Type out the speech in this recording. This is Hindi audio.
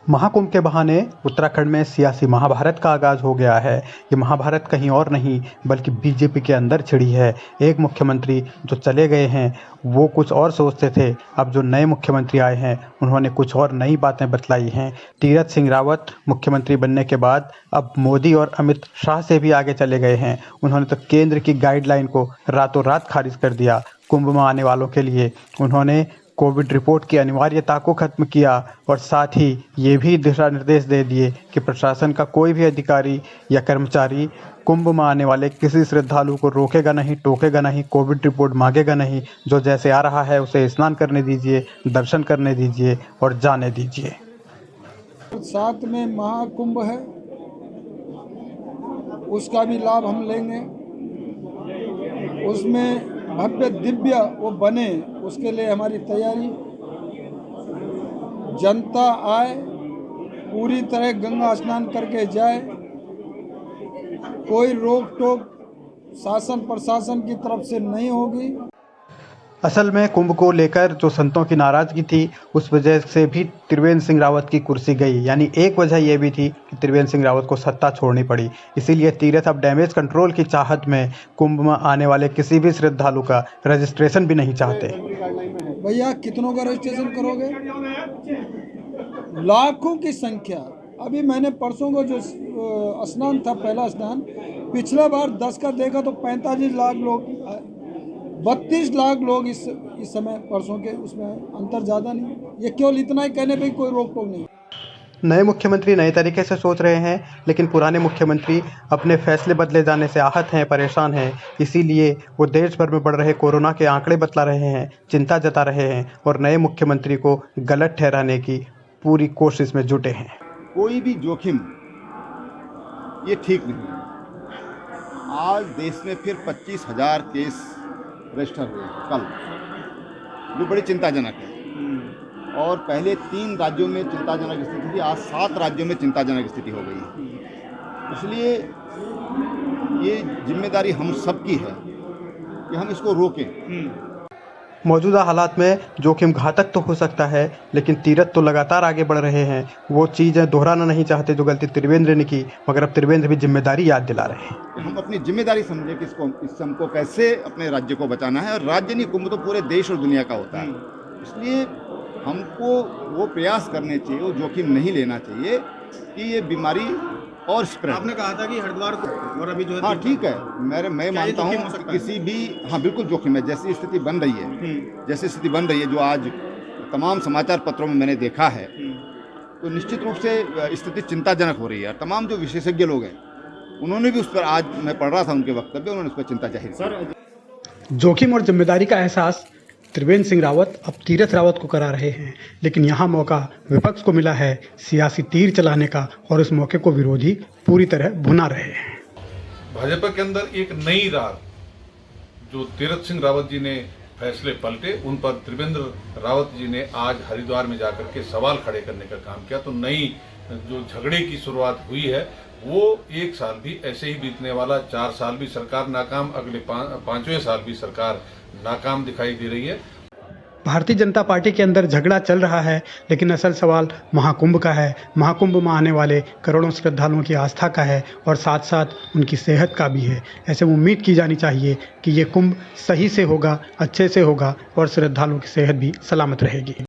महाकुंभ के बहाने उत्तराखंड में सियासी महाभारत का आगाज हो गया है। ये महाभारत कहीं और नहीं बल्कि बीजेपी के अंदर छिड़ी है। एक मुख्यमंत्री जो चले गए हैं वो कुछ और सोचते थे, अब जो नए मुख्यमंत्री आए हैं उन्होंने कुछ और नई बातें बतलाई हैं। तीरथ सिंह रावत मुख्यमंत्री बनने के बाद अब मोदी और अमित शाह से भी आगे चले गए हैं। उन्होंने तो केंद्र की गाइडलाइन को रातों रात खारिज कर दिया। कुंभ में आने वालों के लिए उन्होंने कोविड रिपोर्ट की अनिवार्यता को खत्म किया और साथ ही ये भी दिशा निर्देश दे दिए कि प्रशासन का कोई भी अधिकारी या कर्मचारी कुंभ में आने वाले किसी श्रद्धालु को रोकेगा नहीं, टोकेगा नहीं, कोविड रिपोर्ट मांगेगा नहीं। जो जैसे आ रहा है उसे स्नान करने दीजिए, दर्शन करने दीजिए और जाने दीजिए। साथ में महाकुंभ है, उसका भी लाभ हम लेंगे। उसमें भव्य दिव्य वो बने, उसके लिए हमारी तैयारी। जनता आए, पूरी तरह गंगा स्नान करके जाए। कोई रोक टोक शासन प्रशासन की तरफ से नहीं होगी। असल में कुंभ को लेकर जो संतों की नाराजगी थी उस वजह से भी त्रिवेंद्र सिंह रावत की कुर्सी गई। यानी एक वजह यह भी थी कि त्रिवेंद्र सिंह रावत को सत्ता छोड़नी पड़ी। इसीलिए तीरथ अब डैमेज कंट्रोल की चाहत में कुंभ में आने वाले किसी भी श्रद्धालु का रजिस्ट्रेशन भी नहीं चाहते। भैया कितनों का रजिस्ट्रेशन करोगे? लाखों की संख्या। अभी मैंने परसों को जो स्नान था, पहला स्नान, पिछला बार 10 का देखा तो 45 लाख लोग, 32 लाख लोग इस समय परसों के, उसमें अंतर ज़्यादा नहीं। ये केवल इतना ही कहने पे कोई रोक टोक नहीं। नए मुख्यमंत्री नए तरीके से सोच रहे हैं, लेकिन पुराने मुख्यमंत्री अपने फैसले बदले जाने से आहत हैं, परेशान हैं। इसीलिए वो देश भर में बढ़ रहे कोरोना के आंकड़े बतला रहे हैं, चिंता जता रहे हैं और नए मुख्यमंत्री को गलत ठहराने की पूरी कोशिश में जुटे हैं। कोई भी जोखिम ये ठीक नहीं। आज देश में फिर 25,000 केस रजिस्टर हुए कल, जो बड़ी चिंताजनक है। और पहले 3 राज्यों में चिंताजनक स्थिति थी, आज 7 राज्यों में चिंताजनक स्थिति हो गई। इसलिए ये जिम्मेदारी हम सबकी है कि हम इसको रोकें। मौजूदा हालात में जोखिम घातक तो हो सकता है, लेकिन तीरथ तो लगातार आगे बढ़ रहे हैं। वो चीज़ें दोहराना नहीं चाहते जो गलती त्रिवेंद्र ने की, मगर अब त्रिवेंद्र भी जिम्मेदारी याद दिला रहे हैं। हम अपनी जिम्मेदारी समझे कि इस हमको कैसे अपने राज्य को बचाना है। और राज्य नहीं, कुंभ तो पूरे देश और दुनिया का होता है। इसलिए हमको वो प्रयास करने चाहिए, वो जोखिम नहीं लेना चाहिए कि ये बीमारी और स्प्रेड। आपने कहा था कि हरिद्वार को और अभी जो है, हाँ ठीक है, मैं मानता हूँ किसी भी, हाँ बिल्कुल जोखिम है। जैसी स्थिति बन रही है, जैसी स्थिति बन रही है, जो आज तमाम समाचार पत्रों में मैंने देखा है, तो निश्चित रूप से स्थिति चिंताजनक हो रही है। तमाम जो विशेषज्ञ लोग हैं उन्होंने भी उस पर, आज मैं पढ़ रहा था उनके वक्तव्य, उन्होंने उस पर चिंता जाहिर की। जोखिम और जिम्मेदारी का एहसास त्रिवेंद्र सिंह रावत अब तीरथ रावत को करा रहे हैं, लेकिन यहाँ मौका विपक्ष को मिला है सियासी तीर चलाने का और इस मौके को विरोधी पूरी तरह भुना रहे हैं। भाजपा के अंदर एक नई रात, जो तीरथ सिंह रावत जी ने फैसले पलटे, उन पर त्रिवेंद्र रावत जी ने आज हरिद्वार में जाकर के सवाल खड़े करने का काम किया। तो नई जो झगड़े की शुरुआत हुई है वो 1 साल भी ऐसे ही बीतने वाला, 4 साल भी सरकार नाकाम, अगले 5वें साल भी सरकार नाकाम दिखाई दे रही है। भारतीय जनता पार्टी के अंदर झगड़ा चल रहा है, लेकिन असल सवाल महाकुंभ का है। महाकुंभ में आने वाले करोड़ों श्रद्धालुओं की आस्था का है और साथ साथ उनकी सेहत का भी है। ऐसे में उम्मीद की जानी चाहिए कि ये कुंभ सही से होगा, अच्छे से होगा और श्रद्धालुओं की सेहत भी सलामत रहेगी।